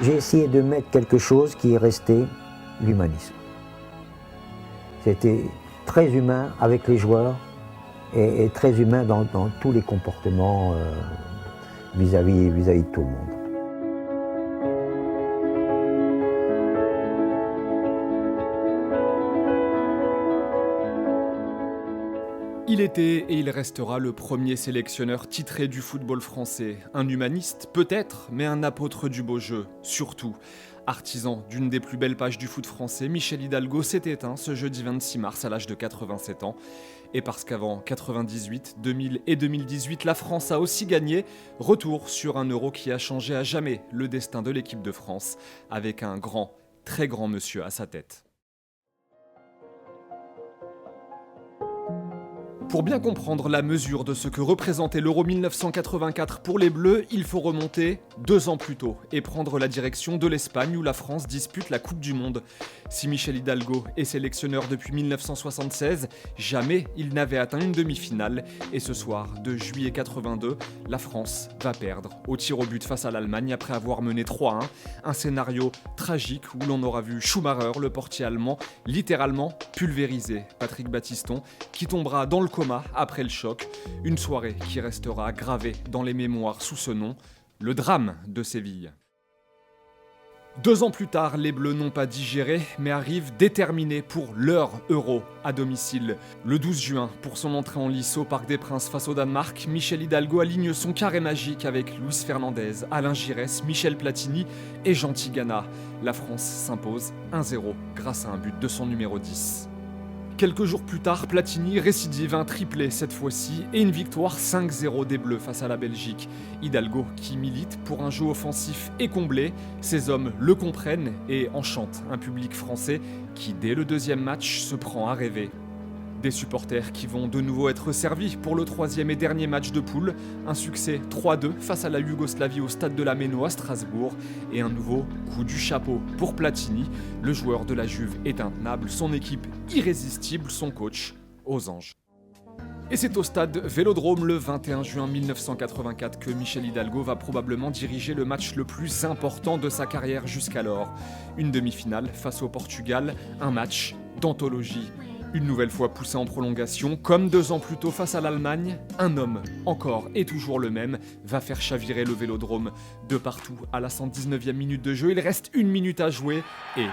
J'ai essayé de mettre quelque chose qui est resté, l'humanisme. C'était très humain avec les joueurs et très humain dans tous les comportements vis-à-vis de tout le monde. Il était et il restera le premier sélectionneur titré du football français. Un humaniste, peut-être, mais un apôtre du beau jeu, surtout. Artisan d'une des plus belles pages du foot français, Michel Hidalgo s'est éteint ce jeudi 26 mars à l'âge de 87 ans. Et parce qu'avant 98, 2000 et 2018, la France a aussi gagné, retour sur un euro qui a changé à jamais le destin de l'équipe de France, avec un grand, très grand monsieur à sa tête. Pour bien comprendre la mesure de ce que représentait l'Euro 1984 pour les Bleus, il faut remonter 2 ans plus tôt et prendre la direction de l'Espagne où la France dispute la Coupe du Monde. Si Michel Hidalgo est sélectionneur depuis 1976, jamais il n'avait atteint une demi-finale. Et ce soir de juillet 82, la France va perdre au tir au but face à l'Allemagne après avoir mené 3-1. Un scénario tragique où l'on aura vu Schumacher, le portier allemand, littéralement pulvérisé Patrick Battiston, qui tombera dans le coma après le choc, une soirée qui restera gravée dans les mémoires sous ce nom, le drame de Séville. 2 ans plus tard, les Bleus n'ont pas digéré, mais arrivent déterminés pour leur Euro à domicile. Le 12 juin, pour son entrée en lice au Parc des Princes face au Danemark, Michel Hidalgo aligne son carré magique avec Luis Fernandez, Alain Giresse, Michel Platini et Jean Tigana. La France s'impose 1-0 grâce à un but de son numéro 10. Quelques jours plus tard, Platini récidive un triplé cette fois-ci et une victoire 5-0 des Bleus face à la Belgique. Hidalgo, qui milite pour un jeu offensif et comblé, ses hommes le comprennent et enchantent un public français qui, dès le deuxième match, se prend à rêver. Des supporters qui vont de nouveau être servis pour le 3e et dernier match de poule, un succès 3-2 face à la Yougoslavie au stade de la Méno à Strasbourg et un nouveau coup du chapeau pour Platini, le joueur de la Juve est intenable, son équipe irrésistible, son coach aux anges. Et c'est au stade Vélodrome le 21 juin 1984 que Michel Hidalgo va probablement diriger le match le plus important de sa carrière jusqu'alors. Une demi-finale face au Portugal, un match d'anthologie. Une nouvelle fois poussé en prolongation, comme 2 ans plus tôt face à l'Allemagne, un homme, encore et toujours le même, va faire chavirer le Vélodrome. De partout, à la 119e minute de jeu, il reste 1 minute à jouer et...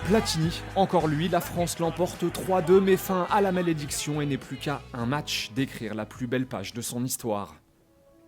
Platini, encore lui, la France l'emporte 3-2, met fin à la malédiction et n'est plus qu'à un match d'écrire la plus belle page de son histoire.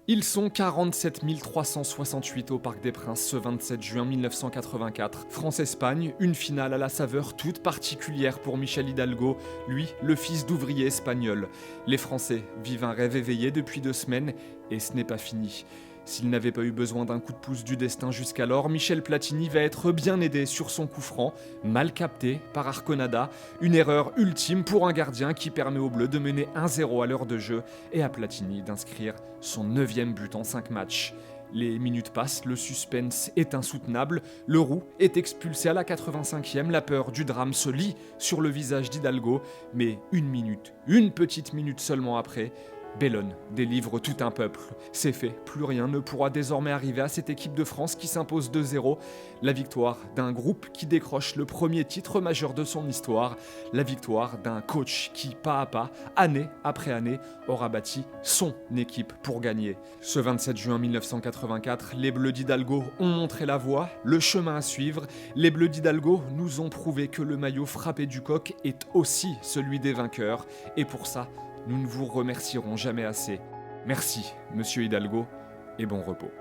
Ils sont 47 368 au Parc des Princes ce 27 juin 1984. France-Espagne, une finale à la saveur toute particulière pour Michel Hidalgo, lui, le fils d'ouvrier espagnol. Les Français vivent un rêve éveillé depuis 2 semaines et ce n'est pas fini. S'il n'avait pas eu besoin d'un coup de pouce du destin jusqu'alors, Michel Platini va être bien aidé sur son coup franc, mal capté par Arconada, une erreur ultime pour un gardien qui permet aux Bleus de mener 1-0 à l'heure de jeu et à Platini d'inscrire son 9e but en 5 matchs. Les minutes passent, le suspense est insoutenable, le roux est expulsé à la 85e, la peur du drame se lit sur le visage d'Hidalgo, mais une petite minute seulement après, Bellone délivre tout un peuple. C'est fait, plus rien ne pourra désormais arriver à cette équipe de France qui s'impose 2-0. La victoire d'un groupe qui décroche le premier titre majeur de son histoire. La victoire d'un coach qui, pas à pas, année après année, aura bâti son équipe pour gagner. Ce 27 juin 1984, les Bleus d'Hidalgo ont montré la voie, le chemin à suivre. Les Bleus d'Hidalgo nous ont prouvé que le maillot frappé du coq est aussi celui des vainqueurs. Et pour ça, nous ne vous remercierons jamais assez. Merci, monsieur Hidalgo, et bon repos.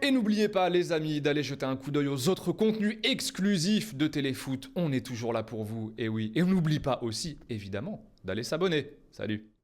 Et n'oubliez pas, les amis, d'aller jeter un coup d'œil aux autres contenus exclusifs de Téléfoot. On est toujours là pour vous, et oui. Et on n'oublie pas aussi, évidemment, d'aller s'abonner. Salut!